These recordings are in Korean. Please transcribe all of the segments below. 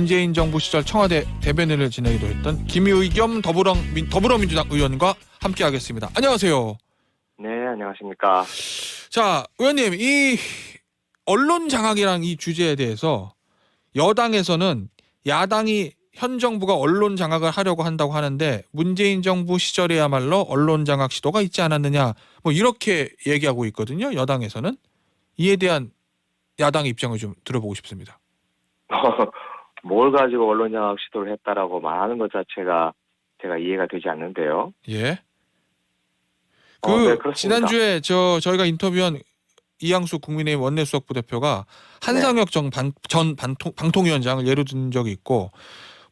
문재인 정부 시절 청와대 대변인을 지내기도 했던 김의겸 더불어민주당 의원과 함께하겠습니다. 안녕하세요. 네, 안녕하십니까. 자, 의원님, 이 언론 장악이란 이 주제에 대해서 여당에서는 야당이 현 정부가 언론 장악을 하려고 한다고 하는데 문재인 정부 시절에야말로 언론 장악 시도가 있지 않았느냐, 뭐 이렇게 얘기하고 있거든요. 여당에서는. 이에 대한 야당의 입장을 좀 들어보고 싶습니다. 뭘 가지고 언론 장악 시도를 했다라고 말하는 것 자체가 제가 이해가 되지 않는데요. 예. 네, 그렇습니다. 지난주에 저희가 인터뷰한 이양수 국민의힘 원내수석 부대표가 한상혁 전 방통위원장을 예로 든 적이 있고,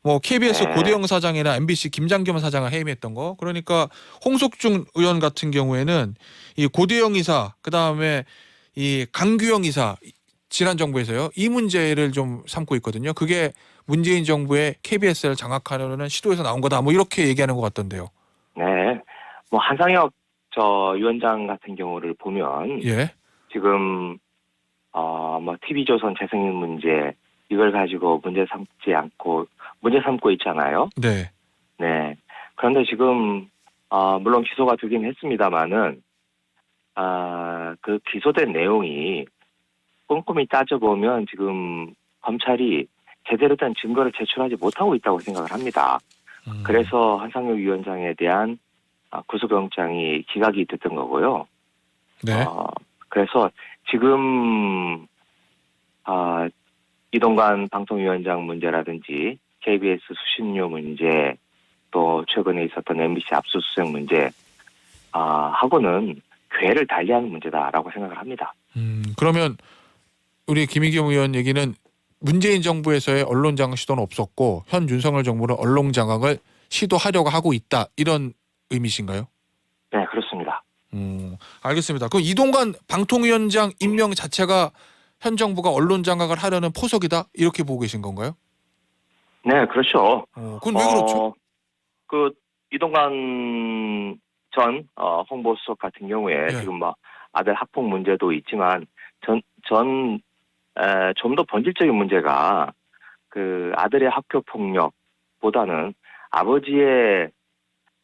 뭐 KBS 네. 고대영 사장이나 MBC 김장겸 사장을 해임했던 거. 그러니까 홍석중 의원 같은 경우에는 이 고대영 이사, 그 다음에 이 강규영 이사, 지난 정부에서요, 이 문제를 좀 삼고 있거든요. 그게 문재인 정부의 KBS를 장악하려는 시도에서 나온 거다, 뭐 이렇게 얘기하는 것 같던데요. 네, 뭐 한상혁 위원장 같은 경우를 보면 예. 지금 뭐 TV조선 재승인 문제 이걸 가지고 문제 삼고 있잖아요. 네. 네. 그런데 지금 물론 기소가 되긴 했습니다만은 그 기소된 내용이 꼼꼼히 따져보면 지금 검찰이 제대로 된 증거를 제출하지 못하고 있다고 생각을 합니다. 그래서 한상혁 위원장에 대한 구속영장이 기각이 됐던 거고요. 네. 그래서 지금 이동관 방통위원장 문제라든지 KBS 수신료 문제, 또 최근에 있었던 MBC 압수수색 문제 하고는 궤를 달리하는 문제다라고 생각을 합니다. 그러면 우리 김의겸 의원 얘기는 문재인 정부에서의 언론 장악 시도는 없었고 현 윤석열 정부는 언론 장악을 시도하려고 하고 있다, 이런 의미신가요? 네, 그렇습니다. 알겠습니다. 그럼 이동관 방통위원장 임명 자체가 현 정부가 언론 장악을 하려는 포석이다, 이렇게 보고 계신 건가요? 네, 그렇죠. 그건 왜 그렇죠? 그 이동관 전 홍보수석 같은 경우에 예. 지금 뭐 아들 학폭 문제도 있지만 좀 더 본질적인 문제가 그 아들의 학교 폭력보다는 아버지의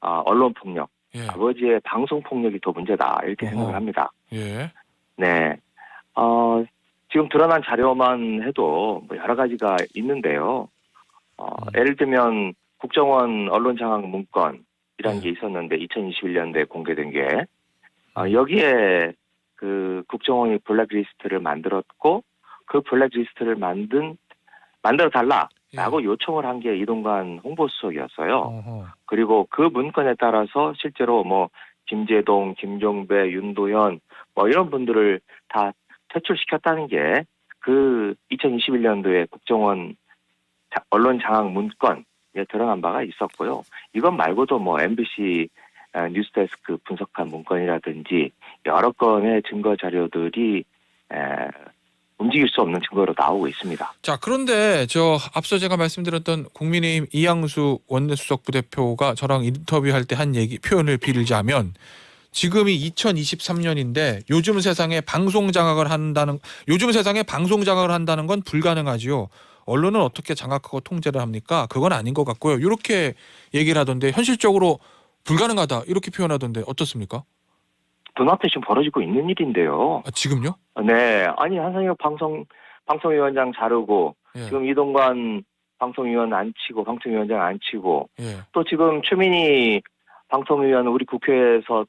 언론 폭력, 예. 아버지의 방송 폭력이 더 문제다, 이렇게 생각을 합니다. 예. 네. 지금 드러난 자료만 해도 뭐 여러 가지가 있는데요. 예를 들면 국정원 언론 장악 문건이라는 게 있었는데 2021년도에 공개된 게 여기에 그 국정원이 블랙리스트를 만들었고 그 블랙리스트를 만들어 달라라고 요청을 한 게 이동관 홍보수석이었어요. 그리고 그 문건에 따라서 실제로 뭐 김재동, 김종배, 윤도현 뭐 이런 분들을 다 퇴출시켰다는 게 그 2021년도에 국정원 언론 장악 문건에 드러난 바가 있었고요. 이것 말고도 뭐 MBC 뉴스데스크 분석한 문건이라든지 여러 건의 증거 자료들이 움직일 수 없는 증거로 나오고 있습니다. 자, 그런데 앞서 제가 말씀드렸던 국민의힘 이양수 원내수석 부대표가 저랑 인터뷰할 때 한 표현을 빌자면, 지금이 2023년인데 요즘 세상에 방송 장악을 한다는 건 불가능하지요. 언론은 어떻게 장악하고 통제를 합니까? 그건 아닌 것 같고요. 이렇게 얘기를 하던데, 현실적으로 불가능하다, 이렇게 표현하던데 어떻습니까? 눈앞에 지금 벌어지고 있는 일인데요. 지금요? 네, 아니 한상혁 방통위원장 자르고 예. 지금 이동관 방통위원장 안 치고 예. 또 지금 최민희 방통위원 우리 국회에서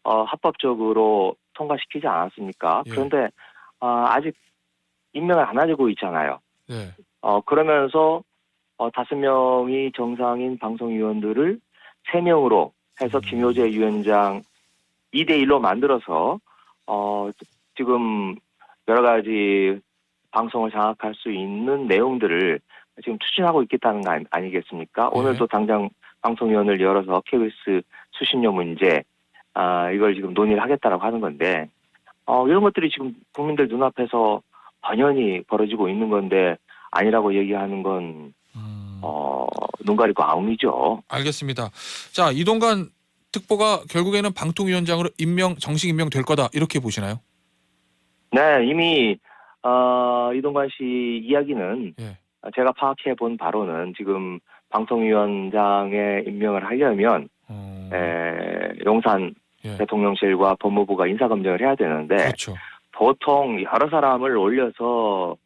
합법적으로 통과시키지 않았습니까? 예. 그런데 아직 임명을 안 하고 있잖아요. 네. 그러면서 5명이 정상인 방송위원들을 3명으로 해서 김효재 위원장 2대1로 만들어서 지금 여러 가지 방송을 장악할 수 있는 내용들을 지금 추진하고 있겠다는 거 아니겠습니까? 오늘도 당장 방송위원을 열어서 KBS 수신료 문제 이걸 지금 논의를 하겠다라고 하는 건데 이런 것들이 지금 국민들 눈앞에서 번연히 벌어지고 있는 건데 아니라고 얘기하는 건 눈 가리고 아웅이죠. 알겠습니다. 자, 이동관 특보가 결국에는 방통위원장으로 정식 임명될 거다, 이렇게 보시나요? 네, 이미 이동관 씨 이야기는 예. 제가 파악해 본 바로는 지금 방통위원장에 임명을 하려면 용산 예. 대통령실과 법무부가 인사검증을 해야 되는데 그렇죠. 보통 여러 사람을 올려서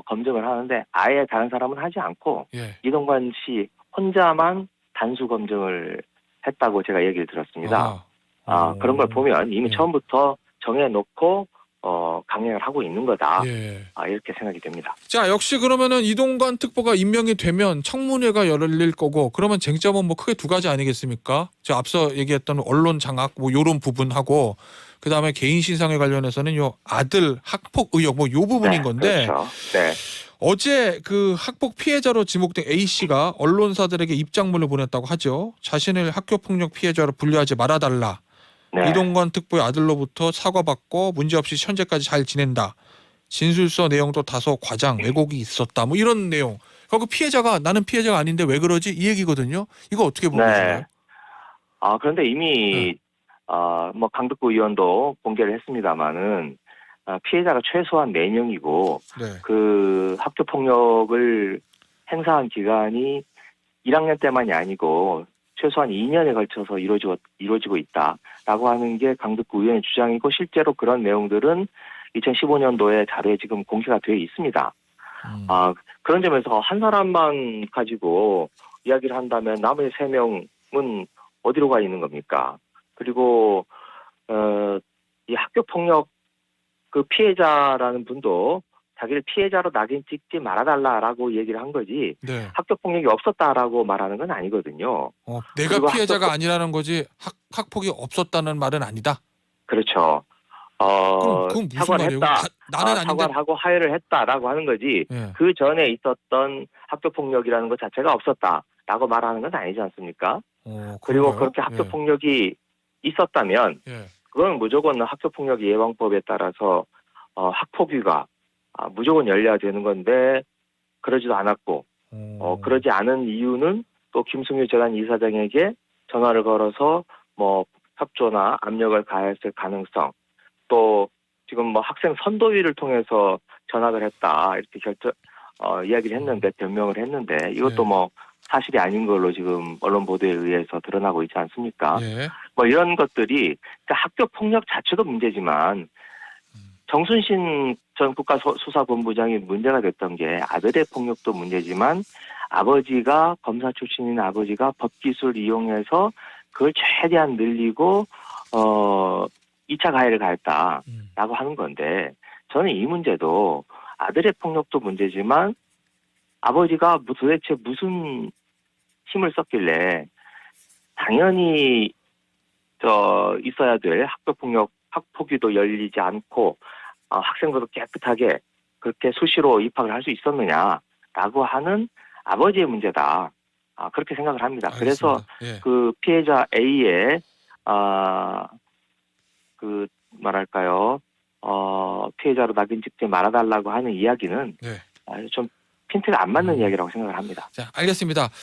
검증을 하는데 아예 다른 사람은 하지 않고 예. 이동관 씨 혼자만 단수 검증을 했다고 제가 얘기를 들었습니다. 그런 걸 보면 이미 예. 처음부터 정해놓고 강행을 하고 있는 거다. 예. 이렇게 생각이 됩니다. 자, 역시 그러면은 이동관 특보가 임명이 되면 청문회가 열릴 거고, 그러면 쟁점은 뭐 크게 두 가지 아니겠습니까? 저 앞서 얘기했던 언론 장악 뭐 요런 부분하고, 그다음에 개인 신상에 관련해서는 요 아들 학폭 의혹 뭐 요 부분인 네, 건데, 그렇죠. 네. 어제 그 학폭 피해자로 지목된 A 씨가 언론사들에게 입장문을 보냈다고 하죠. 자신을 학교 폭력 피해자로 분류하지 말아달라. 네. 이동관 특보의 아들로부터 사과받고 문제없이 현재까지 잘 지낸다. 진술서 내용도 다소 과장 왜곡이 있었다. 뭐 이런 내용. 그 피해자가 나는 피해자가 아닌데 왜 그러지? 이 얘기거든요. 이거 어떻게 보고 계신가요? 네. 그런데 이미 뭐 강덕구 의원도 공개를 했습니다마는 피해자가 최소한 4명이고 네. 그 학교 폭력을 행사한 기간이 1학년 때만이 아니고 최소한 2년에 걸쳐서 이루어지고 있다라고 하는 게 강덕구 의원의 주장이고 실제로 그런 내용들은 2015년도에 자료에 지금 공개가 되어 있습니다. 그런 점에서 한 사람만 가지고 이야기를 한다면 나머지 3명은 어디로 가 있는 겁니까? 그리고 이 학교 폭력 그 피해자라는 분도 자기를 피해자로 낙인 찍지 말아달라라고 얘기를 한 거지 네. 학교 폭력이 없었다라고 말하는 건 아니거든요. 내가 그리고 피해자가 아니라는 거지 학폭이 없었다는 말은 아니다. 그렇죠. 그건 무슨 사과를 말이에요? 했다. 나는 아닌데. 사과를 하고 하해를 했다라고 하는 거지. 예. 그 전에 있었던 학교 폭력이라는 것 자체가 없었다라고 말하는 건 아니지 않습니까? 그리고 그런가요? 그렇게 학교 폭력이 있었다면 예. 그건 무조건 학교 폭력 예방법에 따라서 학폭위가 무조건 열려야 되는 건데 그러지도 않았고 그러지 않은 이유는 또 김승유 재단 이사장에게 전화를 걸어서 뭐 협조나 압력을 가했을 가능성 또 지금 뭐 학생 선도위를 통해서 전학을 했다 이렇게 이야기를 했는데 변명을 했는데 이것도 예. 뭐 사실이 아닌 걸로 지금 언론 보도에 의해서 드러나고 있지 않습니까? 예. 뭐 이런 것들이 그러니까 학교 폭력 자체도 문제지만 정순신 전 국가수사본부장이 문제가 됐던 게 아들의 폭력도 문제지만 아버지가 검사 출신인 아버지가 법기술 이용해서 그걸 최대한 늘리고 2차 가해를 가했다라고 하는 건데 저는 이 문제도 아들의 폭력도 문제지만 아버지가 도대체 무슨 힘을 썼길래 당연히 있어야 될 학교폭력 학폭위도 열리지 않고 학생들도 깨끗하게 그렇게 수시로 입학을 할 수 있었느냐라고 하는 아버지의 문제다. 그렇게 생각을 합니다. 알겠습니다. 그래서 예. 그 피해자 A의 그 뭐랄까요 피해자로 낙인 찍지 말아달라고 하는 이야기는 네. 좀 핀트가 안 맞는 이야기라고 생각을 합니다. 자, 알겠습니다.